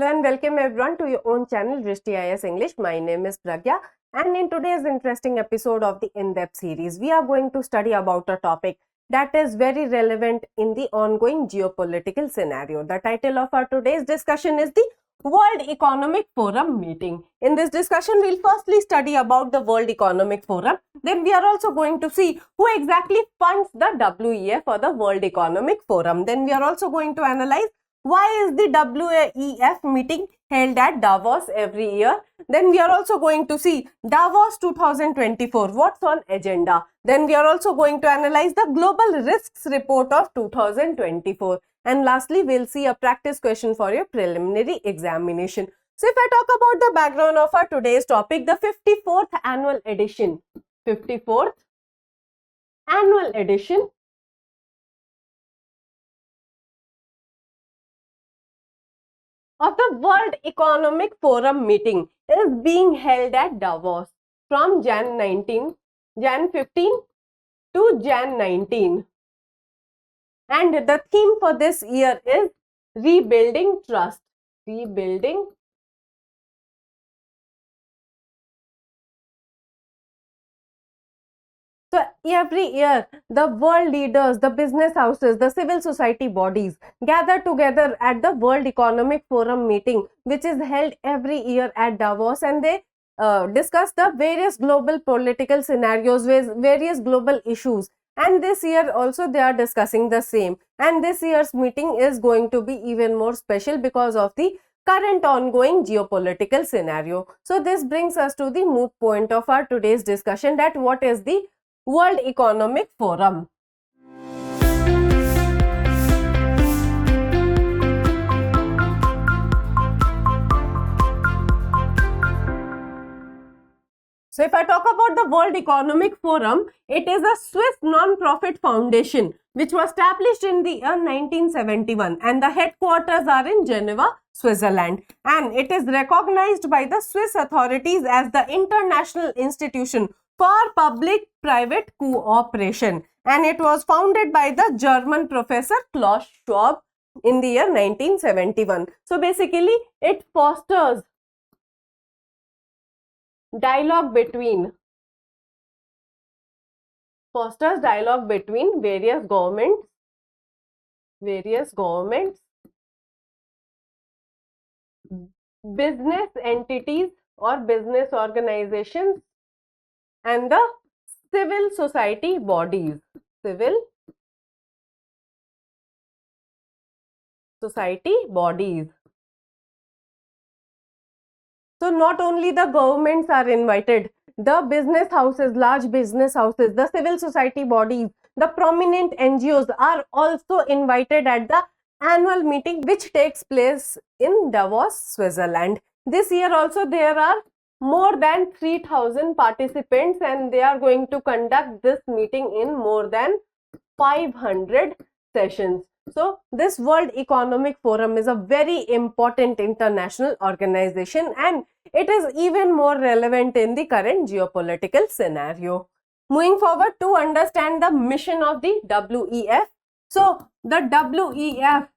Hello and welcome everyone to your own channel Drishti IAS English. My name is Pragya and in today's interesting episode of the in-depth series, we are going to study about a topic that is very relevant in the ongoing geopolitical scenario. The title of our today's discussion is the World Economic Forum meeting. In this discussion, we'll firstly study about the World Economic Forum. Then we are also going to see who exactly funds the WEF or the World Economic Forum. Then we are also going to analyze why is the WEF meeting held at Davos every year. Then we are also going to see Davos 2024, what's on agenda. Then we are also going to analyze the Global Risks Report of 2024. And lastly, we'll see a practice question for your preliminary examination. So if I talk about the background of our today's topic, the 54th annual edition, 54th annual edition of the World Economic Forum meeting is being held at Davos from Jan 15 to Jan 19. And the theme for this year is Rebuilding Trust. Rebuilding So every year, the world leaders, the business houses, the civil society bodies gather together at the World Economic Forum meeting, which is held every year at Davos, and they discuss the various global political scenarios, various global issues. And this year also they are discussing the same. And this year's meeting is going to be even more special because of the current ongoing geopolitical scenario. So this brings us to the moot point of our today's discussion, that what is the World Economic Forum. So if I talk about the World Economic Forum, it is a Swiss non-profit foundation which was established in the year 1971 and the headquarters are in Geneva, Switzerland, and it is recognized by the Swiss authorities as the International Institution for Public-Private Cooperation, and it was founded by the German professor Klaus Schwab in the year 1971. So basically it fosters dialogue between various governments, business entities or business organizations, and the civil society bodies. So not only the governments are invited, the business houses, large business houses, the civil society bodies, the prominent NGOs are also invited at the annual meeting which takes place in Davos, Switzerland. This year also there are more than 3,000 participants and they are going to conduct this meeting in more than 500 sessions. So this World Economic Forum is a very important international organization and it is even more relevant in the current geopolitical scenario. Moving forward to understand the mission of the WEF. So the WEF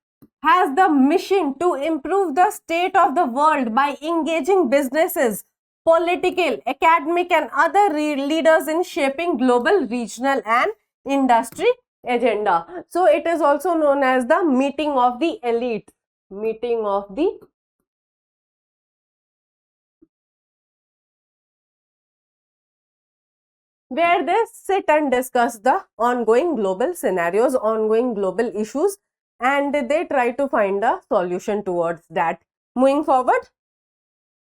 has the mission to improve the state of the world by engaging businesses, political, academic and other leaders in shaping global, regional and industry agenda. So it is also known as the meeting of the elite, where they sit and discuss the ongoing global scenarios, ongoing global issues, and they try to find a solution towards that. Moving forward,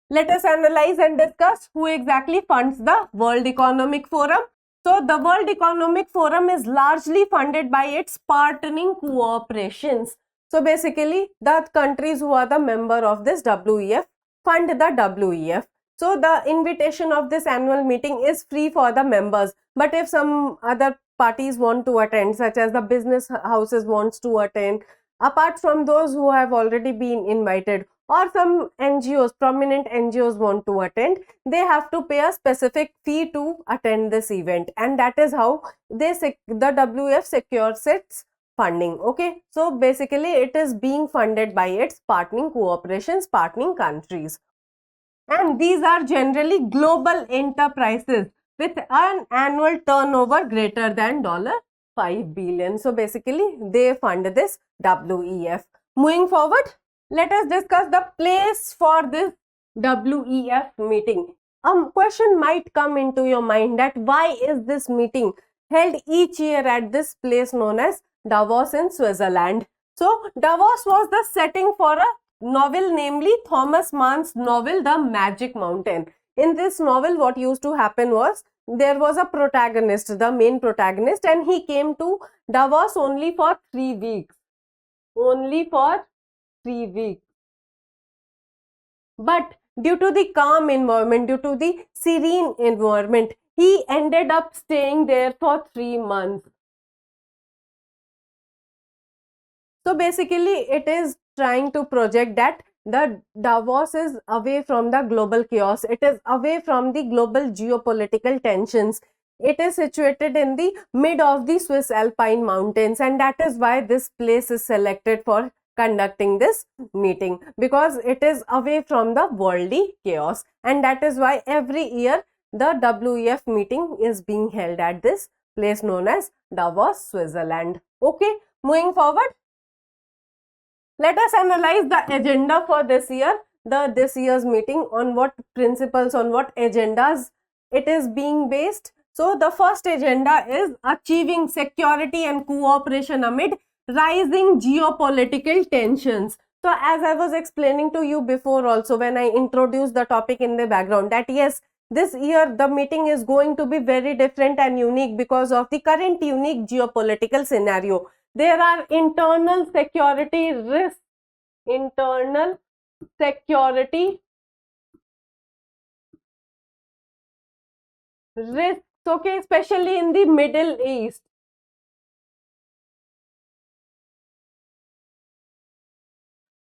let us analyze and discuss who exactly funds the World Economic Forum. So the World Economic Forum is largely funded by its partnering cooperations. So basically the countries who are the member of this WEF fund the WEF. So the invitation of this annual meeting is free for the members, but if some other parties want to attend, such as the business houses wants to attend, apart from those who have already been invited, or some NGOs, prominent NGOs want to attend, they have to pay a specific fee to attend this event, and that is how the WEF secures its funding. Okay, so basically it is being funded by its partnering cooperations, partnering countries. And these are generally global enterprises with an annual turnover greater than $5 billion. So basically they fund this WEF. Moving forward, let us discuss the place for this WEF meeting. A question might come into your mind that why is this meeting held each year at this place known as Davos in Switzerland? So Davos was the setting for a novel, namely Thomas Mann's novel The Magic Mountain. In this novel, what used to happen was there was a protagonist, the main protagonist, and he came to Davos only for 3 weeks. Only for 3 weeks. But due to the calm environment, due to the serene environment, he ended up staying there for 3 months. So basically, it is trying to project that the Davos is away from the global chaos. It is away from the global geopolitical tensions. It is situated in the mid of the Swiss Alpine mountains, and that is why this place is selected for conducting this meeting, because it is away from the worldly chaos, and that is why every year the WEF meeting is being held at this place known as Davos, Switzerland. Okay, moving forward, let us analyze the agenda for this year, this year's meeting, on what principles, on what agendas it is being based. So the first agenda is achieving security and cooperation amid rising geopolitical tensions. So as I was explaining to you before also, when I introduced the topic in the background, that yes, this year the meeting is going to be very different and unique because of the current unique geopolitical scenario. There are internal security risks, internal security risks, okay, especially in the Middle East.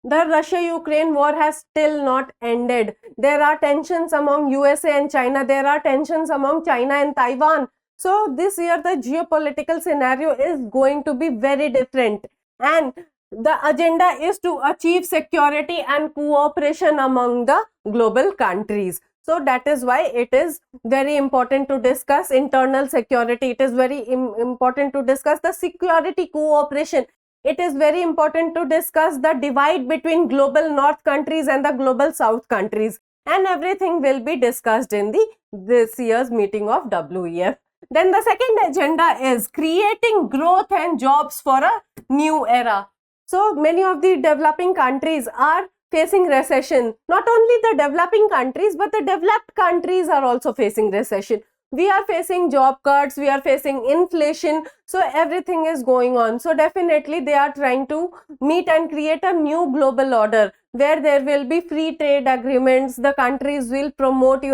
The Russia-Ukraine war has still not ended. There are tensions among USA and China. There are tensions among China and Taiwan. So this year the geopolitical scenario is going to be very different, and the agenda is to achieve security and cooperation among the global countries. So that is why it is very important to discuss internal security. It is very important to discuss the security cooperation. It is very important to discuss the divide between global north countries and the global south countries, and everything will be discussed in this year's meeting of WEF. Then the second agenda is creating growth and jobs for a new era. So many of the developing countries are facing recession. Not only the developing countries, but the developed countries are also facing recession. We are facing job cuts, we are facing inflation, so everything is going on. So definitely they are trying to meet and create a new global order where there will be free trade agreements. The countries will promote,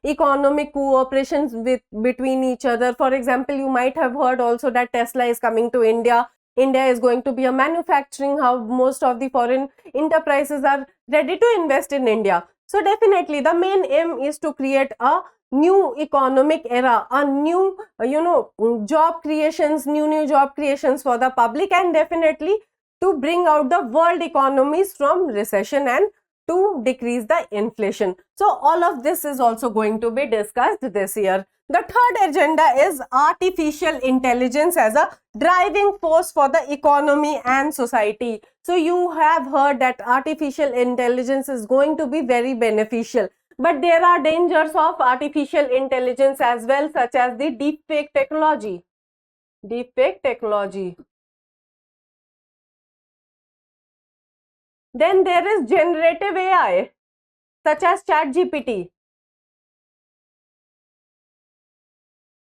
economic cooperations between each other. For example, you might have heard also that Tesla is coming to India. India is going to be a manufacturing hub. Most of the foreign enterprises are ready to invest in India. So definitely the main aim is to create a new economic era, a new, job creations, new job creations for the public, and definitely to bring out the world economies from recession and to decrease the inflation. So all of this is also going to be discussed this year. The third agenda is artificial intelligence as a driving force for the economy and society. So you have heard that artificial intelligence is going to be very beneficial. But there are dangers of artificial intelligence as well, such as the deepfake technology. Deepfake technology. Then there is generative AI, such as ChatGPT.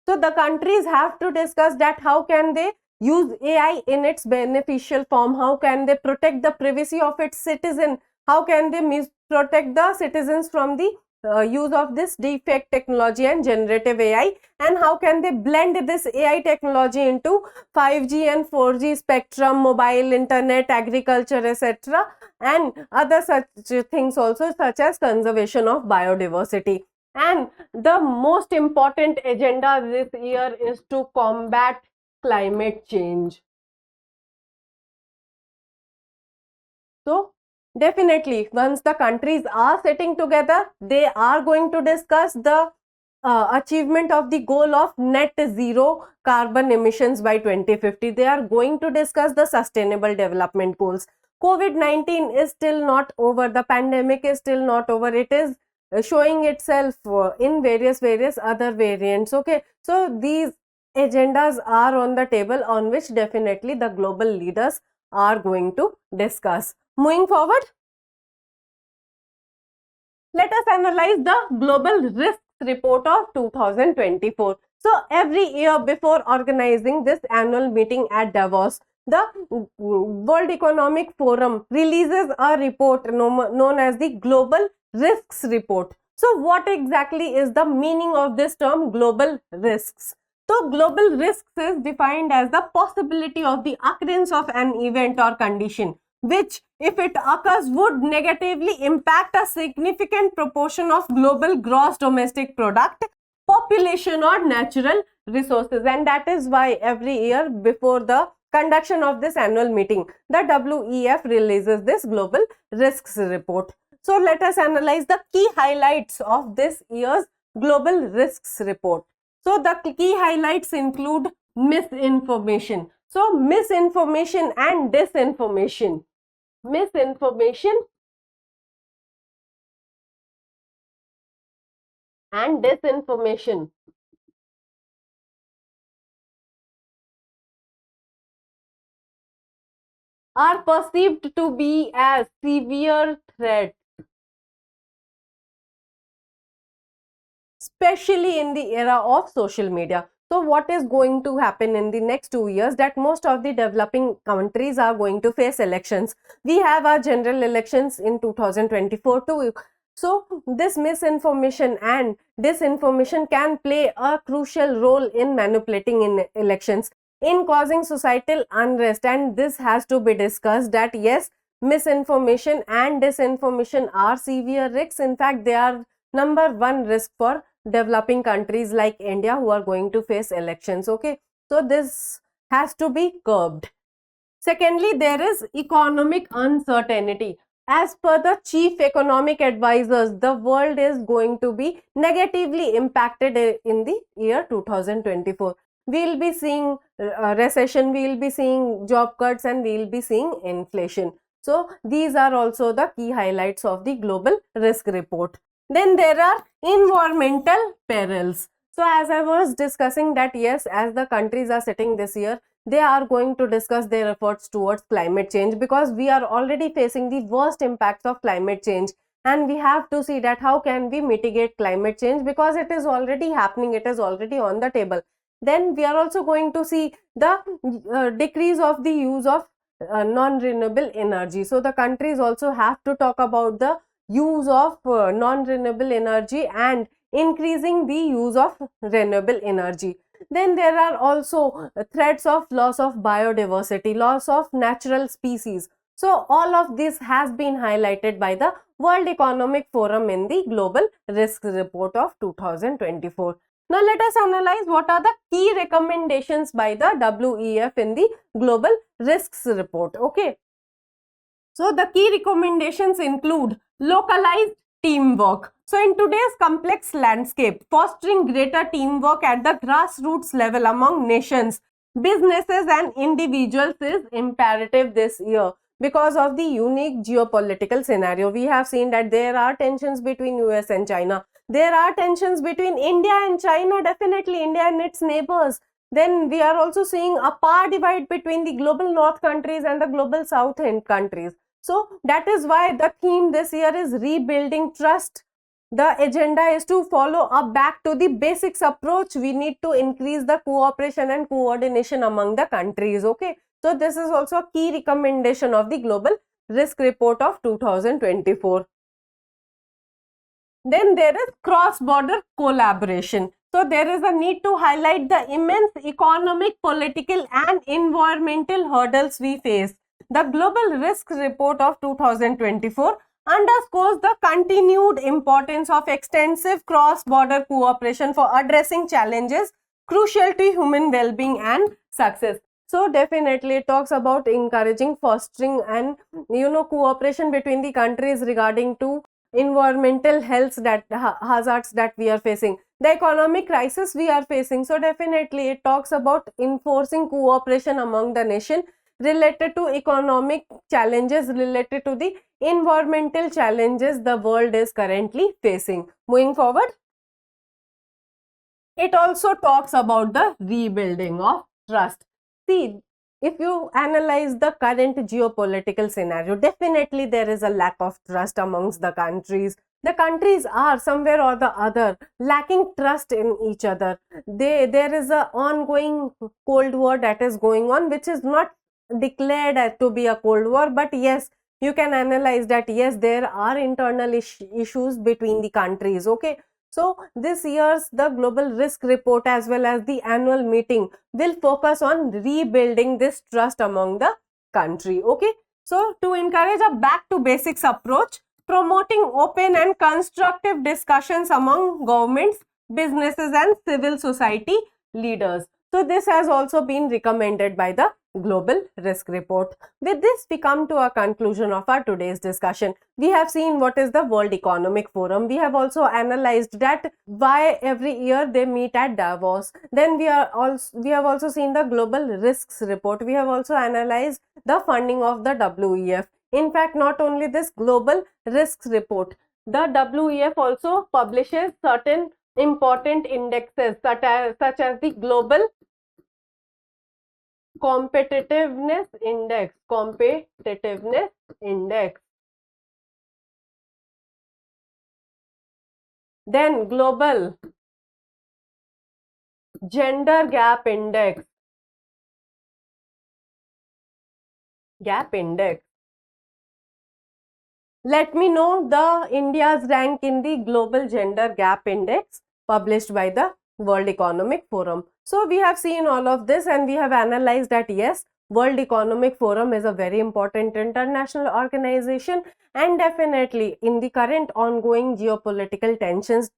So the countries have to discuss that how can they use AI in its beneficial form, how can they protect the privacy of its citizen, how can they protect the citizens from the use of this deepfake technology and generative AI, and how can they blend this AI technology into 5G and 4G spectrum, mobile, internet, agriculture, etc., and other such things also, such as conservation of biodiversity. And the most important agenda this year is to combat climate change. So definitely, once the countries are sitting together, they are going to discuss the achievement of the goal of net zero carbon emissions by 2050. They are going to discuss the sustainable development goals. COVID-19 is still not over. The pandemic is still not over. It is showing itself in various other variants. Okay, so these agendas are on the table on which definitely the global leaders are going to discuss. Moving forward, let us analyze the Global Risks Report of 2024. So, every year before organizing this annual meeting at Davos, the World Economic Forum releases a report known as the Global Risks Report. So, what exactly is the meaning of this term global risks? So, global risks is defined as the possibility of the occurrence of an event or condition which, if it occurs, would negatively impact a significant proportion of global gross domestic product, population or natural resources. And that is why every year before the conduction of this annual meeting, the WEF releases this Global Risks Report. So let us analyze the key highlights of this year's Global Risks Report. So the key highlights include misinformation. So misinformation and disinformation. Misinformation and disinformation are perceived to be as severe threats, especially in the era of social media. So what is going to happen in the next 2 years, that most of the developing countries are going to face elections. We have our general elections in 2024 too. So this misinformation and disinformation can play a crucial role in manipulating in elections, in causing societal unrest, and this has to be discussed that yes, misinformation and disinformation are severe risks. In fact, they are number one risk for developing countries like India who are going to face elections. Okay, so this has to be curbed. Secondly, there is economic uncertainty. As per the chief economic advisors, the world is going to be negatively impacted in the year 2024. We will be seeing recession, we will be seeing job cuts, and we will be seeing inflation. So these are also the key highlights of the Global Risk Report. Then there are environmental perils. So as I was discussing that yes, as the countries are sitting this year, they are going to discuss their efforts towards climate change, because we are already facing the worst impacts of climate change, and we have to see that how can we mitigate climate change, because it is already happening, it is already on the table. Then we are also going to see the decrease of the use of non-renewable energy. So the countries also have to talk about the use of non-renewable energy and increasing the use of renewable energy. Then there are also threats of loss of biodiversity, loss of natural species. So all of this has been highlighted by the World Economic Forum in the Global Risk Report of 2024. Now let us analyze what are the key recommendations by the WEF in the Global Risks Report. Okay. So the key recommendations include localized teamwork. So in today's complex landscape, fostering greater teamwork at the grassroots level among nations, businesses and individuals is imperative this year. Because of the unique geopolitical scenario, we have seen that there are tensions between US and China. There are tensions between India and China, definitely India and its neighbors. Then we are also seeing a power divide between the global north countries and the global south end countries. So that is why the theme this year is rebuilding trust. The agenda is to follow up back to the basics approach. We need to increase the cooperation and coordination among the countries. Okay. So this is also a key recommendation of the Global Risk Report of 2024. Then there is cross-border collaboration. So there is a need to highlight the immense economic, political and environmental hurdles we face. The Global Risk Report of 2024 underscores the continued importance of extensive cross-border cooperation for addressing challenges crucial to human well-being and success. So definitely it talks about encouraging, fostering and cooperation between the countries regarding to environmental health that hazards that we are facing, the economic crisis we are facing. So definitely it talks about enforcing cooperation among the nation related to economic challenges, related to the environmental challenges the world is currently facing. Moving forward, it also talks about the rebuilding of trust. See, if you analyze the current geopolitical scenario, definitely there is a lack of trust amongst the countries. The countries are somewhere or the other lacking trust in each other. There is a ongoing Cold War that is going on, which is not declared as to be a Cold War, but yes, you can analyze that yes, there are internal issues between the countries. Okay, so this year's the global risk report as well as the annual meeting will focus on rebuilding this trust among the country. Okay, so to encourage a back to basics approach, promoting open and constructive discussions among governments, businesses and civil society leaders. So this has also been recommended by the global risk report. With this, we come to a conclusion of our today's discussion. We have seen what is the World Economic Forum. We have also analyzed that why every year they meet at Davos. Then we have also seen the global risks report. We have also analyzed the funding of the WEF. In fact, not only this global risks report, the WEF also publishes certain important indexes such as the global competitiveness index, then global gender gap index, Let me know the India's rank in the global gender gap index published by the World Economic Forum. So we have seen all of this and we have analyzed that yes, World Economic Forum is a very important international organization, and definitely in the current ongoing geopolitical tensions,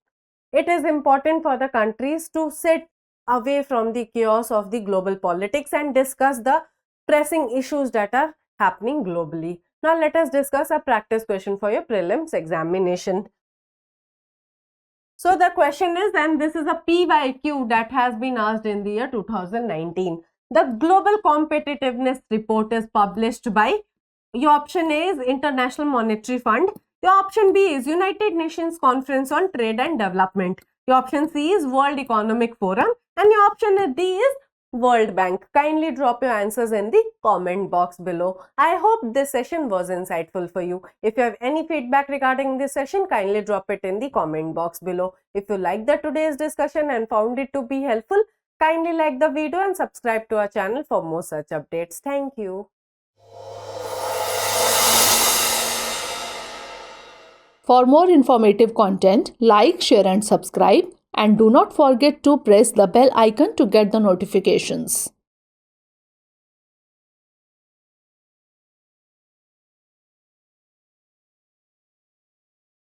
it is important for the countries to sit away from the chaos of the global politics and discuss the pressing issues that are happening globally. Now let us discuss a practice question for your prelims examination. So the question is, and this is a PYQ that has been asked in the year 2019. The Global Competitiveness Report is published by, your option A is International Monetary Fund, your option B is United Nations Conference on Trade and Development, your option C is World Economic Forum, and your option D is World Bank. Kindly drop your answers in the comment box below. I hope this session was insightful for you. If you have any feedback regarding this session, kindly drop it in the comment box below. If you liked today's discussion and found it to be helpful, kindly like the video and subscribe to our channel for more such updates. Thank you. For more informative content, like, share and subscribe, and do not forget to press the bell icon to get the notifications.